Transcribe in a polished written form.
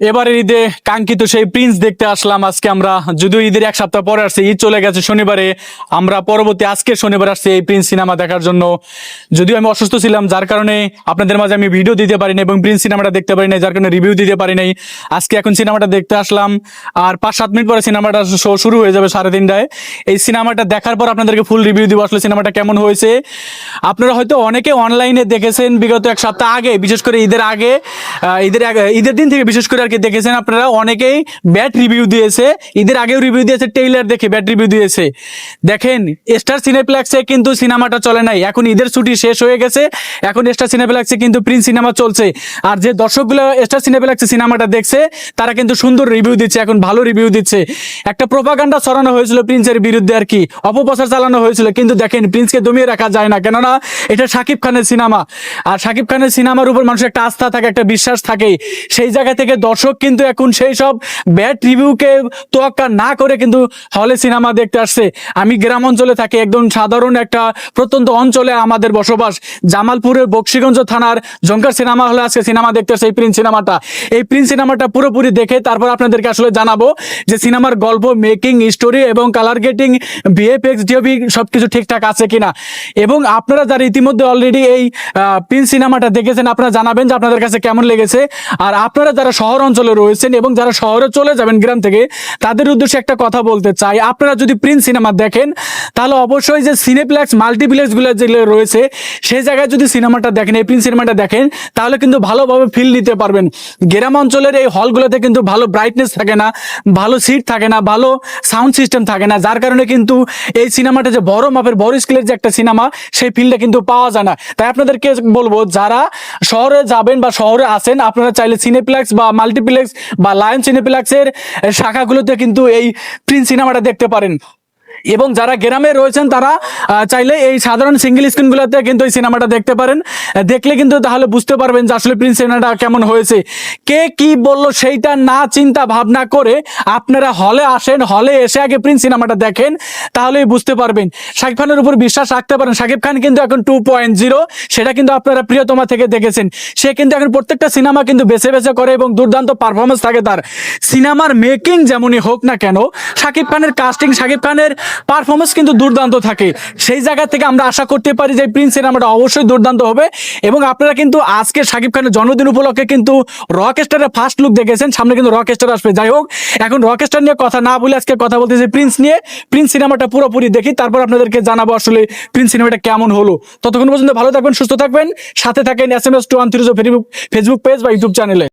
এবারের ঈদে কাঙ্ক্ষিত সেই প্রিন্স দেখতে আসলাম আজকে আমরা। যদিও ঈদের এক সপ্তাহ পরে আসছে, ঈদ চলে গেছে শনিবারে, আমরা পরবর্তী আজকে শনিবার আসছি এই প্রিন্স সিনেমা দেখার জন্য। যদিও আমি অসুস্থ ছিলাম, যার কারণে আপনাদের মাঝে আমি ভিডিও দিতে পারি না এবং প্রিন্স সিনেমাটা দেখতে পারি নাই, যার কারণে রিভিউ দিতে পারি নাই। আজকে এখন সিনেমাটা দেখতে আসলাম, আর 5-7 মিনিট পরে সিনেমাটা শো শুরু হয়ে যাবে 3:30টায়। এই সিনেমাটা দেখার পর আপনাদেরকে ফুল রিভিউ দিব আসলে সিনেমাটা কেমন হয়েছে। আপনারা হয়তো অনেকে অনলাইনে দেখেছেন বিগত এক সপ্তাহ আগে, বিশেষ করে ঈদের আগে, ঈদের দিন থেকে বিশেষ করে আর কি দেখেছেন আপনারা অনেকেই ব্যাড রিভিউ দিয়েছে। ঈদের আগেও রিভিউ দিয়েছে, ট্রেইলার দেখে ব্যাড রিভিউ দিয়েছে। দেখেন স্টার সিনেপ্লেক্সে কিন্তু সিনেমাটা চলে নাই, এখন ঈদের ছুটি শেষ হয়ে গেছে, এখন স্টার সিনেপ্লেক্সে কিন্তু প্রিন্স সিনেমা চলছে। আর যে দর্শকগুলো স্টার সিনেপ্লেক্সে সিনেমাটা দেখছে তারা কিন্তু সুন্দর রিভিউ দিচ্ছে, এখন ভালো রিভিউ দিচ্ছে। একটা প্রোপাগান্ডা ছড়ানো হয়েছিল প্রিন্সের বিরুদ্ধে আর কি, অপপ্রচার চালানো হয়েছিল, কিন্তু দেখেন প্রিন্সকে দমিয়ে রাখা যায় না, কেননা এটা শাকিব খানের সিনেমা। আর শাকিব খানের সিনেমার উপর মানুষের একটা আস্থা থাকে, একটা বিশ্বাস থাকে। সেই জায়গা থেকে দর্শক কিন্তু এখন সেই সব ব্যাড রিভিউকে তোয়াক্কা না করে কিন্তু হলে সিনেমা দেখতে আসছে। আমি গ্রাম অঞ্চলে থাকি, একদম সাধারণ একটা প্রত্যন্ত অঞ্চলে আমাদের বসবাস, জামালপুরের বক্সিগঞ্জ থানার জঙ্কার সিনেমা হলে আজকে সিনেমা দেখতে আসছে এই প্রিন্স সিনেমাটা। এই প্রিন্স সিনেমাটা পুরোপুরি দেখে তারপর আপনাদেরকে আসলে জানাবো যে সিনেমার গল্প, মেকিং, স্টোরি এবং কালার গেটিং, ভিএফএক্স, ডিওপি সবকিছু ঠিকঠাক আছে কিনা। এবং আপনারা যারা ইতিমধ্যে অলরেডি এই প্রিন্স সিনেমাটা দেখেছেন আপনারা জানাবেন যে আপনাদের কাছে কেমন লেগেছে। আর আপনারা যারা শহর অঞ্চলে রয়েছেন এবং যারা শহরে চলে যাবেন গ্রাম থেকে, তাদের উদ্দেশ্যে একটা কথা বলতে চাই, আপনারা যদি প্রিন্স সিনেমা দেখেন তাহলে অবশ্যই যে সিনেপ্লেক্স, মাল্টিপ্লেক্স গুলো যেগুলো রয়েছে সেই জায়গায় যদি সিনেমাটা দেখেন, এই প্রিন্স সিনেমাটা দেখেন, তাহলে কিন্তু ভালোভাবে ফিল নিতে পারবেন। গ্রাম অঞ্চলের এই হলগুলোতে কিন্তু ভালো ব্রাইটনেস থাকে না, ভালো সিট থাকে না, ভালো সাউন্ড সিস্টেম থাকে না, যার কারণে কিন্তু এই সিনেমাটা যে বড় মাপের বড় স্কেলের যে একটা সিনেমা সেই ফিলটা কিন্তু পাওয়া যায় না। তাই আপনাদেরকে বলবো যারা শহরে যাবেন বা শহরে আসেন, আপনারা চাইলে সিনেপ্লেক্স বা মাল্টিপ্লেক্স বা লায়ন সিনেপ্লেক্সের শাখাগুলোতে কিন্তু এই প্রিন্স সিনেমাটা দেখতে পারেন। এবং যারা গ্রামে রয়েছেন তারা চাইলে এই সাধারণ সিঙ্গেল স্ক্রিনগুলোতে কিন্তু এই সিনেমাটা দেখতে পারেন। দেখলে কিন্তু তাহলে বুঝতে পারবেন যে আসলে প্রিন্স সিনেমাটা কেমন হয়েছে। কে কি বললো সেইটা না চিন্তা ভাবনা করে আপনারা হলে আসেন, হলে এসে আগে প্রিন্স সিনেমাটা দেখেন, তাহলেই বুঝতে পারবেন। শাকিব খানের উপর বিশ্বাস রাখতে পারেন। শাকিব খান কিন্তু এখন 2.0, সেটা কিন্তু আপনারা প্রিয়তমা থেকে দেখেছেন। সে কিন্তু এখন প্রত্যেকটা সিনেমা কিন্তু বেছে বেছে করে এবং দুর্দান্ত পারফরমেন্স থাকে তার। সিনেমার মেকিং যেমনই হোক না কেন, শাকিব খানের কাস্টিং, শাকিব খানের পারফরমেন্স কিন্তু দুর্দান্ত থাকে। সেই জায়গা থেকে আমরা আশা করতে পারি যে প্রিন্স সিনেমাটা অবশ্যই দুর্দান্ত হবে। এবং আপনারা কিন্তু আজকে শাকিব খানের জন্মদিন উপলক্ষে কিন্তু রকস্টারের ফার্স্ট লুক দেখেছেন, সামনে কিন্তু রকস্টার আসবে। যাই হোক, এখন রকস্টার নিয়ে কথা না বলে আজকে কথা বলতেছি প্রিন্স নিয়ে। প্রিন্স সিনেমাটা পুরোপুরি দেখি, তারপর আপনাদেরকে জানাবো আসলে প্রিন্স সিনেমাটা কেমন হলো। ততক্ষণ পর্যন্ত ভালো থাকবেন, সুস্থ থাকবেন, সাথে থাকেন SMS 213 ফেসবুক পেজ বা ইউটিউব চ্যানেলে।